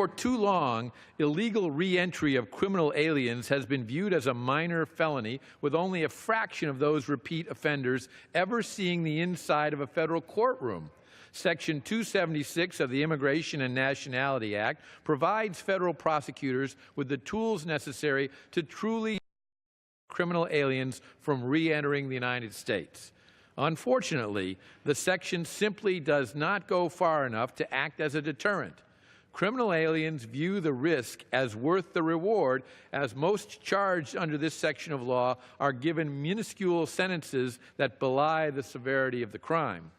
For too long, illegal re-entry of criminal aliens has been viewed as a minor felony, with only a fraction of those repeat offenders ever seeing the inside of a federal courtroom. Section 276 of the Immigration and Nationality Act provides federal prosecutors with the tools necessary to truly criminal aliens from re-entering the United States. Unfortunately, the section simply does not go far enough to act as a deterrent. Criminal aliens view the risk as worth the reward, as most charged under this section of law are given minuscule sentences that belie the severity of the crime.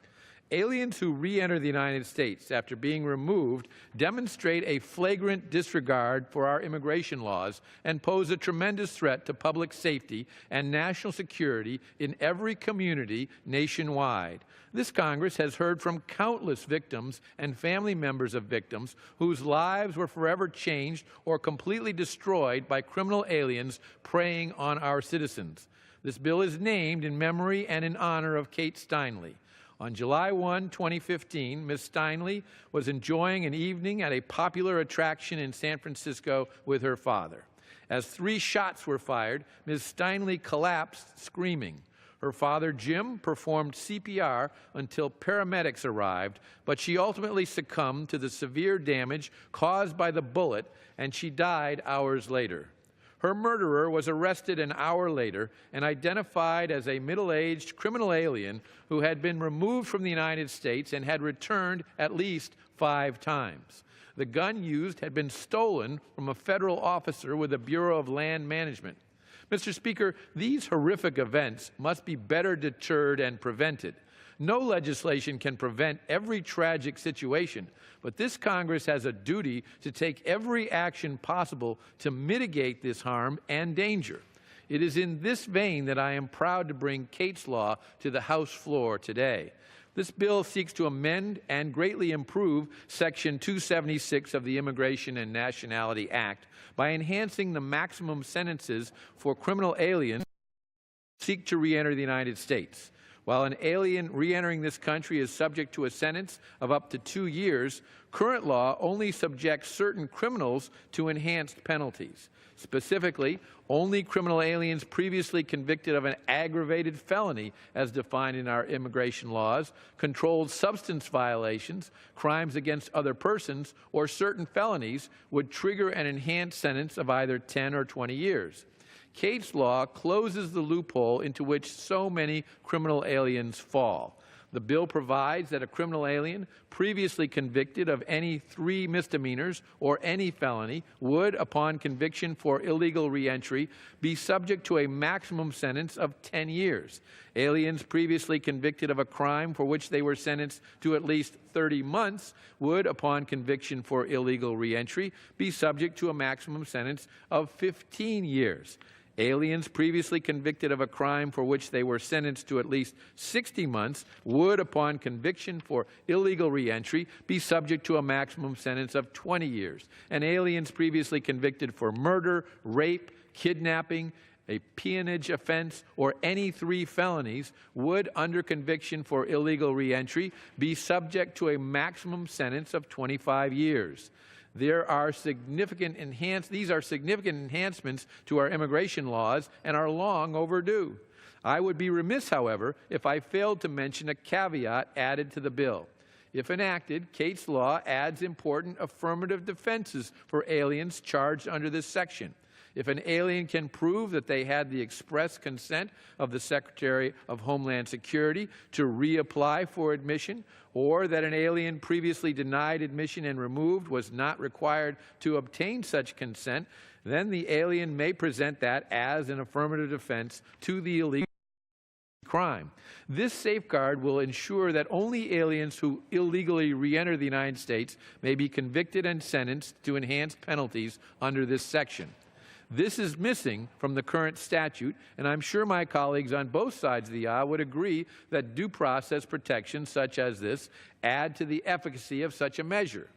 Aliens who re-enter the United States after being removed demonstrate a flagrant disregard for our immigration laws and pose a tremendous threat to public safety and national security in every community nationwide. This Congress has heard from countless victims and family members of victims whose lives were forever changed or completely destroyed by criminal aliens preying on our citizens. This bill is named in memory and in honor of Kate Steinle. On July 1, 2015, Ms. Steinle was enjoying an evening at a popular attraction in San Francisco with her father. As 3 shots were fired, Ms. Steinle collapsed, screaming. Her father, Jim, performed CPR until paramedics arrived, but she ultimately succumbed to the severe damage caused by the bullet, and she died hours later. Her murderer was arrested an hour later and identified as a middle-aged criminal alien who had been removed from the United States and had returned at least 5 times. The gun used had been stolen from a federal officer with the Bureau of Land Management. Mr. Speaker, these horrific events must be better deterred and prevented. No legislation can prevent every tragic situation, but this Congress has a duty to take every action possible to mitigate this harm and danger. It is in this vein that I am proud to bring Kate's Law to the House floor today. This bill seeks to amend and greatly improve Section 276 of the Immigration and Nationality Act by enhancing the maximum sentences for criminal aliens who seek to re-enter the United States. While an alien re-entering this country is subject to a sentence of up to 2 years, current law only subjects certain criminals to enhanced penalties. Specifically, only criminal aliens previously convicted of an aggravated felony, as defined in our immigration laws, controlled substance violations, crimes against other persons, or certain felonies would trigger an enhanced sentence of either 10 or 20 years. Kate's Law closes the loophole into which so many criminal aliens fall. The bill provides that a criminal alien previously convicted of any 3 misdemeanors or any felony would, upon conviction for illegal reentry, be subject to a maximum sentence of 10 years. Aliens previously convicted of a crime for which they were sentenced to at least 30 months would, upon conviction for illegal reentry, be subject to a maximum sentence of 15 years. Aliens previously convicted of a crime for which they were sentenced to at least 60 months would, upon conviction for illegal reentry, be subject to a maximum sentence of 20 years. And aliens previously convicted for murder, rape, kidnapping, a peonage offense, or any 3 felonies would, under conviction for illegal reentry, be subject to a maximum sentence of 25 years. These are significant enhancements to our immigration laws and are long overdue. I would be remiss, however, if I failed to mention a caveat added to the bill. If enacted, Kate's Law adds important affirmative defenses for aliens charged under this section. If an alien can prove that they had the express consent of the Secretary of Homeland Security to reapply for admission, or that an alien previously denied admission and removed was not required to obtain such consent, then the alien may present that as an affirmative defense to the illegal crime. This safeguard will ensure that only aliens who illegally re-enter the United States may be convicted and sentenced to enhanced penalties under this section. This is missing from the current statute, and I'm sure my colleagues on both sides of the aisle would agree that due process protections such as this add to the efficacy of such a measure.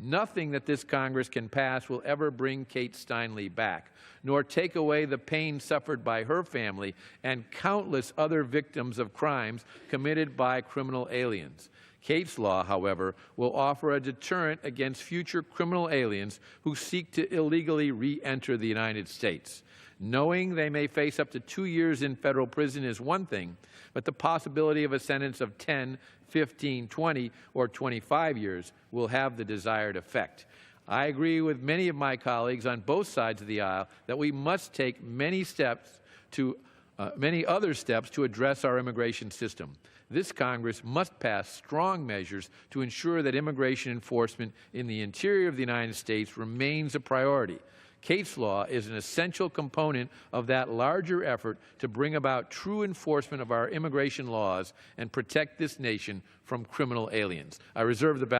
Nothing that this Congress can pass will ever bring Kate Steinle back, nor take away the pain suffered by her family and countless other victims of crimes committed by criminal aliens. Kate's law, however, will offer a deterrent against future criminal aliens who seek to illegally re-enter the United States. Knowing they may face up to 2 years in federal prison is one thing, but the possibility of a sentence of 10, 15, 20, or 25 years will have the desired effect. I agree with many of my colleagues on both sides of the aisle that we must take many other steps to address our immigration system. This Congress must pass strong measures to ensure that immigration enforcement in the interior of the United States remains a priority. Kate's law is an essential component of that larger effort to bring about true enforcement of our immigration laws and protect this nation from criminal aliens. I reserve the